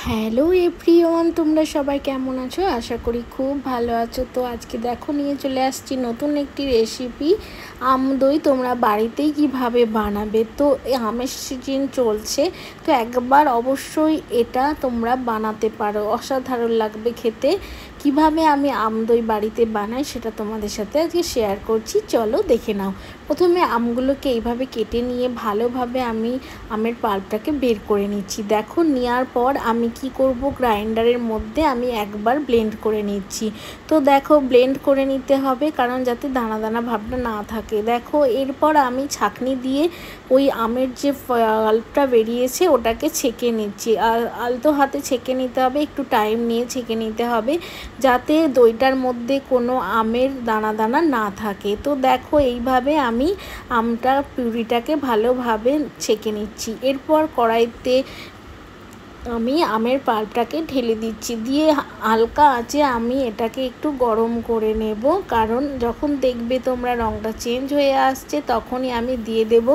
Hello everyone, তোমরা সবাই কেমন আছো? আশা করি খুব ভালো আছো। তো আজকে দেখো নিয়ে চলে আসছি নতুন একটি রেসিপি, আম দই তোমরা বাড়িতেই কিভাবে বানাবে। তো আমের সিজন চলছে, তো একবার অবশ্যই এটা তোমরা বানাতে পারো, অসাধারণ লাগবে খেতে। কিভাবে আমি আম দই বাড়িতে বানাই সেটা তোমাদের সাথে আজকে শেয়ার করছি, চলো দেখে নাও। প্রথমে আমগুলোকে এইভাবে কেটে নিয়ে ভালোভাবে আমি আমের পাল্পটাকে বের করে নিচ্ছি। দেখো নেওয়ার পর আমি কি করব, গ্রাইন্ডারের মধ্যে আমি একবার ব্লেন্ড করে নিচ্ছি। তো দেখো ব্লেন্ড করে নিতে হবে, কারণ যাতে দানা দানা ভাবটা না থাকে। দেখো এরপর আমি ছাঁকনি দিয়ে ওই আমের যে পাল্পটা বেরিয়েছে ওটাকে ছেঁকে নিচ্ছি। আর আলতো হাতে ছেঁকে নিতে হবে, একটু টাইম নিয়ে ছেঁকে নিতে হবে, যাতে দইটার মধ্যে কোনো আমের দানা দানা না থাকে। তো দেখো এইভাবে আমি আমটা পিউরিটাকে ভালোভাবে ছেঁকে নিচ্ছি। এরপর কড়াইতে আমি আমের পাল্পটাকে ঢেলে দিচ্ছি, দিয়ে হালকা আঁচে আমি এটাকে একটু গরম করে নেব। কারণ যখন দেখবে তোমরা রঙটা চেঞ্জ হয়ে আসছে তখনই আমি দিয়ে দেব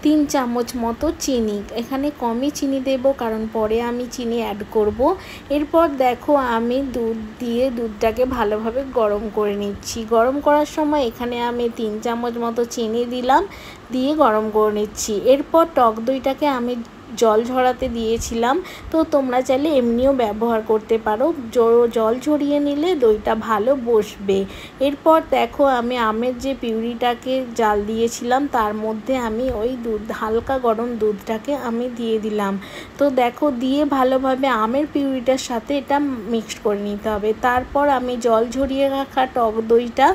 3 চামচ মতো চিনি। এখানে কমই চিনি দেব, কারণ পরে আমি চিনি অ্যাড করব। এরপর দেখো আমি দুধ দিয়ে দুধটাকে ভালোভাবে গরম করে নিচ্ছি। গরম করার সময় এখানে আমি 3 চামচ মতো চিনি দিলাম, দিয়ে গরম করে নিচ্ছি। এরপর টক দইটাকে আমি জল ঝরাতে দিয়েছিলাম, তো তোমরা চাইলে এমনিও ব্যবহার করতে পারো। জল ঝরিয়ে নিলে দইটা ভালো বসবে। এরপর দেখো আমি আমের যে পিউরিটাকে জাল দিয়েছিলাম তার মধ্যে আমি ওই দুধ, হালকা গরম দুধটাকে আমি দিয়ে দিলাম। তো দেখো দিয়ে ভালোভাবে আমের পিউরিটার সাথে এটা মিক্সড করে নিতে হবে। তারপর আমি জল ঝরিয়ে রাখা টক দইটা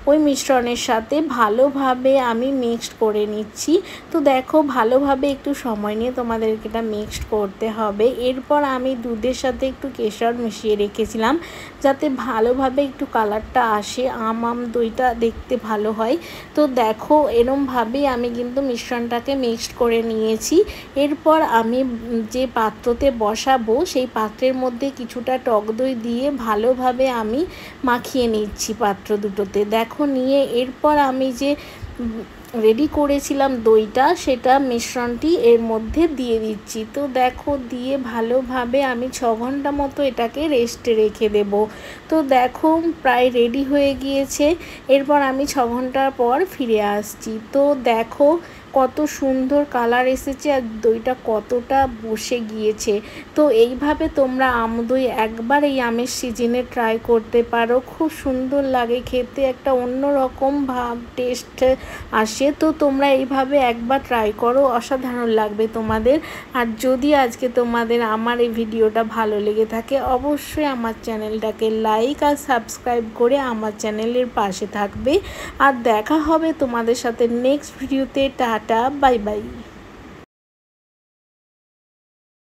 ওই মিশ্রণের সাথে ভালোভাবে আমি মিক্সড করে নিচ্ছি। তো দেখো ভালোভাবে একটু সময় নিয়ে তোমাদের এটা মিক্সড করতে হবে। এরপর আমি দুধের সাথে একটু কেশর মিশিয়ে রেখেছিলাম, যাতে ভালোভাবে একটু কালারটা আসে, আম দইটা দেখতে ভালো হয়। তো দেখো এরমভাবেই আমি কিন্তু মিশ্রণটাকে মিক্সড করে নিয়েছি। এরপর আমি যে পাত্রতে বসাবো সেই পাত্রের মধ্যে কিছুটা টক দই দিয়ে ভালোভাবে আমি মাখিয়ে নিচ্ছি পাত্র দুটোতে। দেখো নিয়ে এরপর আমি যে রেডি করেছিলাম দইটা, সেটা মিশ্রণটি এর মধ্যে দিয়ে দিচ্ছি। তো দেখো দিয়ে ভালোভাবে আমি 6 ঘন্টা মতো এটাকে রেস্টে রেখে দেব। তো দেখো প্রায় রেডি হয়ে গিয়েছে। এরপর আমি 6 ঘন্টা পর ফিরে আসছি। তো দেখো কত সুন্দর কালার এসেছে আর দইটা কতটা বসে গিয়েছে। তো এইভাবে তোমরা আম দই একবার এই আমের সিজনে ট্রাই করতে পারো, খুব সুন্দর লাগে খেতে, একটা অন্যরকম ভাব টেস্ট আসে। তো তোমরা এইভাবে একবার ট্রাই করো, অসাধারণ লাগবে তোমাদের। আর যদি আজকে তোমাদের আমার এই ভিডিওটা ভালো লেগে থাকে অবশ্যই আমার চ্যানেলটাকে লাইক আর সাবস্ক্রাইব করে আমার চ্যানেলের পাশে থাকবে। আর দেখা হবে তোমাদের সাথে নেক্সট ভিডিওতে। Tata, bye bye.